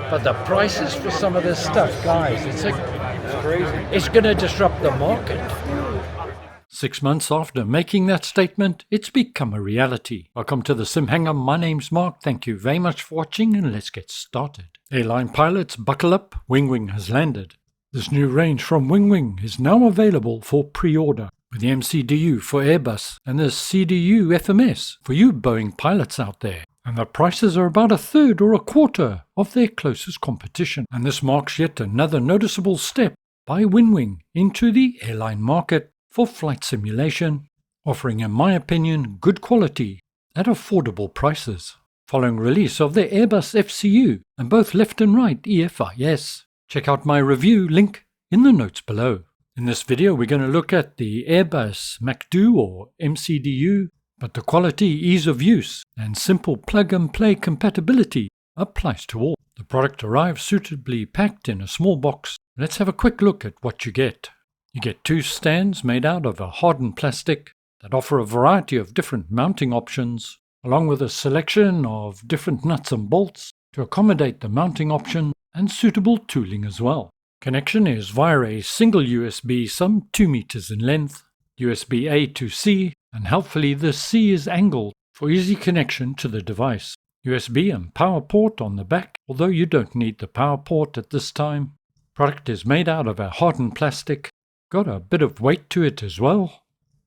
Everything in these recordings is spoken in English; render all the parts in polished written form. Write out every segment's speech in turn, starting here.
But the prices for some of this stuff, guys, it's crazy. It's going to disrupt the market. 6 months after making that statement, it's become a reality. Welcome to the Simhanger. My name's Mark. Thank you very much for watching, and let's get started. Airline pilots, buckle up. WinWing has landed. This new range from WinWing is now available for pre-order, with the MCDU for Airbus and the CDU FMS for you Boeing pilots out there. And the prices are about a third or a quarter of their closest competition. And this marks yet another noticeable step by WinWing into the airline market for flight simulation, offering, in my opinion, good quality at affordable prices. Following release of their Airbus FCU and both left and right EFIS. Check out my review link in the notes below. In this video we're going to look at the Airbus MCDU or MCDU, but the quality, ease of use and simple plug-and-play compatibility applies to all. The product arrives suitably packed in a small box. Let's have a quick look at what you get. You get two stands made out of a hardened plastic that offer a variety of different mounting options, along with a selection of different nuts and bolts to accommodate the mounting option and suitable tooling as well. Connection is via a single USB some 2 meters in length, USB A to C, and helpfully the C is angled for easy connection to the device. USB and power port on the back, although you don't need the power port at this time. Product is made out of a hardened plastic, got a bit of weight to it as well.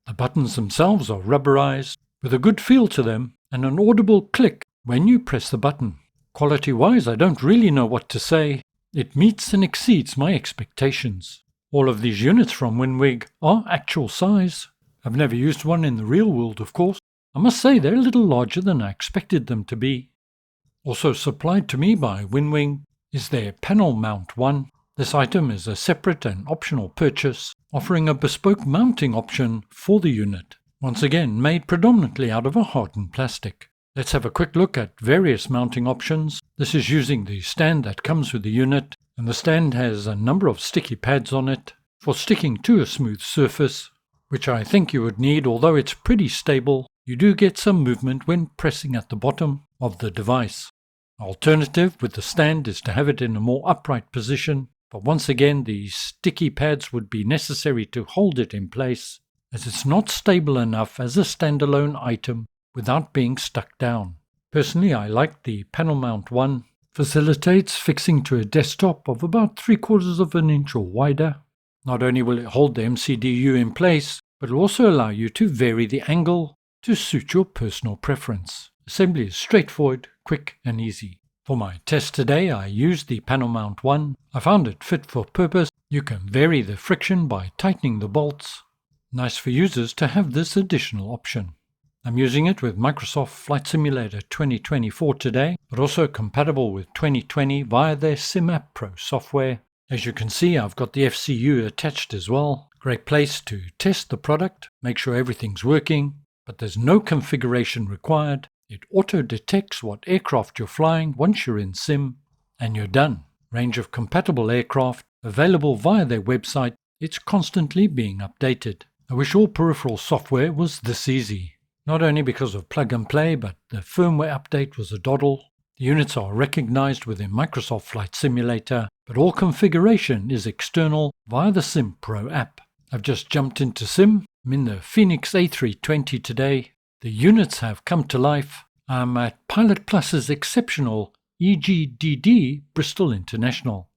The buttons themselves are rubberized, with a good feel to them and an audible click when you press the button. Quality-wise, I don't really know what to say. It meets and exceeds my expectations. All of these units from WinWing are actual size. I've never used one in the real world, of course. I must say they're a little larger than I expected them to be. Also supplied to me by WinWing is their panel mount one. This item is a separate and optional purchase, offering a bespoke mounting option for the unit. Once again, made predominantly out of a hardened plastic. Let's have a quick look at various mounting options. This is using the stand that comes with the unit, and the stand has a number of sticky pads on it for sticking to a smooth surface, which I think you would need. Although it's pretty stable, you do get some movement when pressing at the bottom of the device. Alternative with the stand is to have it in a more upright position, but once again the sticky pads would be necessary to hold it in place, as it's not stable enough as a standalone item without being stuck down. Personally, I like the panel mount one. Facilitates fixing to a desktop of about 3/4 of an inch or wider. Not only will it hold the MCDU in place, but will also allow you to vary the angle to suit your personal preference. Assembly is straightforward, quick and easy. For my test today, I used the panel mount one. I found it fit for purpose. You can vary the friction by tightening the bolts. Nice for users to have this additional option. I'm using it with Microsoft Flight Simulator 2024 today, but also compatible with 2020 via their SimApp Pro software. As you can see, I've got the FCU attached as well. Great place to test the product, make sure everything's working, but there's no configuration required. It auto-detects what aircraft you're flying once you're in sim, and you're done. Range of compatible aircraft available via their website. It's constantly being updated. I wish all peripheral software was this easy. Not only because of plug and play, but the firmware update was a doddle. The units are recognized within Microsoft Flight Simulator, but all configuration is external via the Sim Pro app. I've just jumped into Sim. I'm in the Fenix A320 today. The units have come to life. I'm at Pilot Plus's exceptional EGDD Bristol International.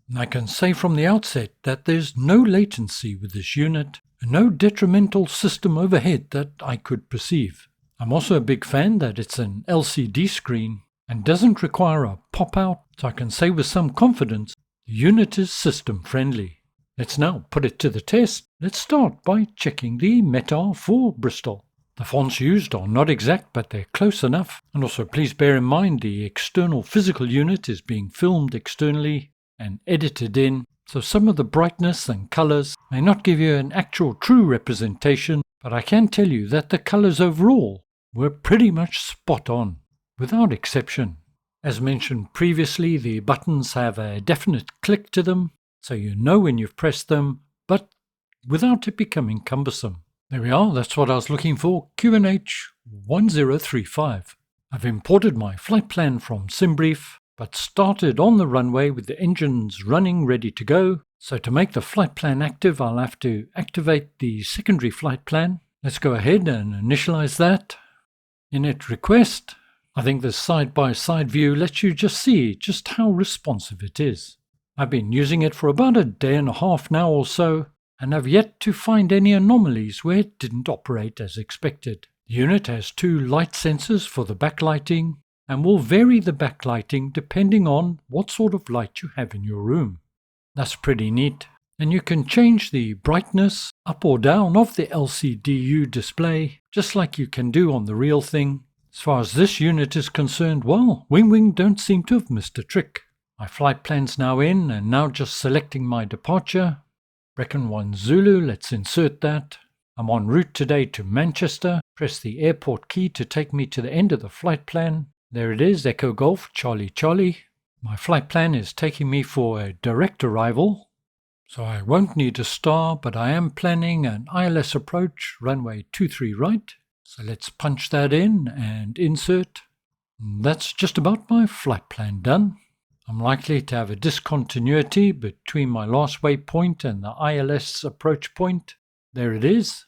And I can say from the outset that there's no latency with this unit, and no detrimental system overhead that I could perceive. I'm also a big fan that it's an LCD screen and doesn't require a pop-out, so I can say with some confidence the unit is system friendly. Let's now put it to the test. Let's start by checking the METAR for Bristol. The fonts used are not exact, but they're close enough. And also please bear in mind the external physical unit is being filmed externally and edited in, so some of the brightness and colors may not give you an actual true representation, but I can tell you that the colors overall were pretty much spot on, without exception. As mentioned previously, the buttons have a definite click to them, so you know when you've pressed them, but without it becoming cumbersome. There we are, that's what I was looking for, QNH 1035. I've imported my flight plan from SimBrief. but started on the runway with the engines running ready to go. So to make the flight plan active, I'll have to activate the secondary flight plan. Let's go ahead and initialize that. Init request. I think this side-by-side view lets you just see just how responsive it is. I've been using it for about a day and a half now or so, and have yet to find any anomalies where it didn't operate as expected. The unit has 2 light sensors for the backlighting, and will vary the backlighting depending on what sort of light you have in your room. That's pretty neat. And you can change the brightness up or down of the LCDU display, just like you can do on the real thing. As far as this unit is concerned, well, WinWing don't seem to have missed a trick. My flight plan's now in, and now just selecting my departure. Brecon 1 Zulu, let's insert that. I'm en route today to Manchester. Press the airport key to take me to the end of the flight plan. There it is, Echo Golf Charlie Charlie. My flight plan is taking me for a direct arrival, so I won't need a star, but I am planning an ILS approach, runway 23 right. So let's punch that in and insert. That's just about my flight plan done. I'm likely to have a discontinuity between my last waypoint and the ILS approach point. There it is.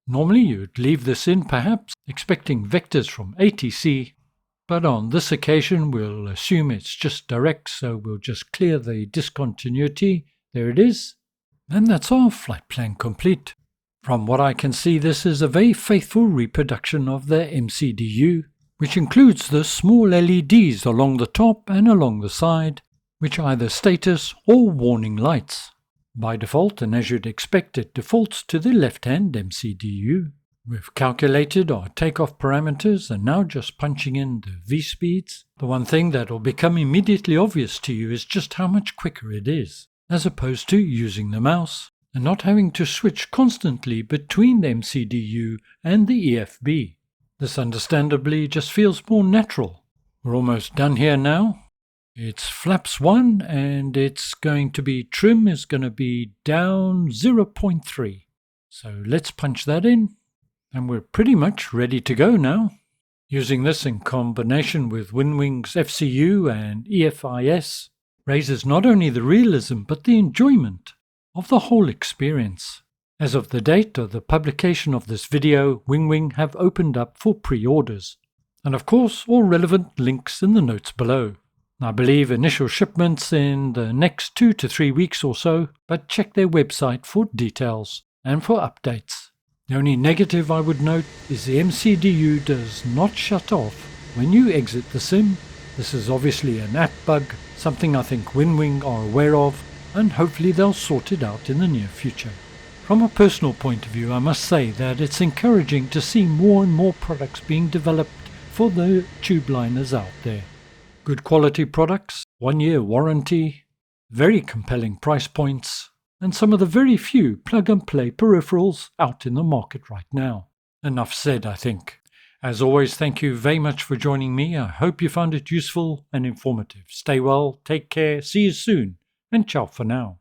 Normally you'd leave this in perhaps, expecting vectors from ATC, but on this occasion we'll assume it's just direct, so we'll just clear the discontinuity. There it is. And that's our flight plan complete. From what I can see, this is a very faithful reproduction of the MCDU, which includes the small LEDs along the top and along the side, which are either status or warning lights. By default, and as you'd expect, it defaults to the left-hand MCDU. We've calculated our takeoff parameters and now just punching in the V-speeds. The one thing that will become immediately obvious to you is just how much quicker it is, as opposed to using the mouse and not having to switch constantly between the MCDU and the EFB. This understandably just feels more natural. We're almost done here now. It's flaps 1 and it's going to be trim is going to be down 0.3. So let's punch that in and we're pretty much ready to go now. Using this in combination with WinWing's FCU and EFIS raises not only the realism but the enjoyment of the whole experience. As of the date of the publication of this video, WinWing have opened up for pre-orders, and of course all relevant links in the notes below. I believe initial shipments in the next 2 to 3 weeks or so, but check their website for details and for updates. The only negative I would note is the MCDU does not shut off when you exit the sim. This is obviously an app bug, something I think WinWing are aware of, and hopefully they'll sort it out in the near future. From a personal point of view, I must say that it's encouraging to see more and more products being developed for the tube liners out there. Good quality products, 1-year warranty, very compelling price points, and some of the very few plug-and-play peripherals out in the market right now. Enough said, I think. As always, thank you very much for joining me. I hope you found it useful and informative. Stay well, take care, see you soon, and ciao for now.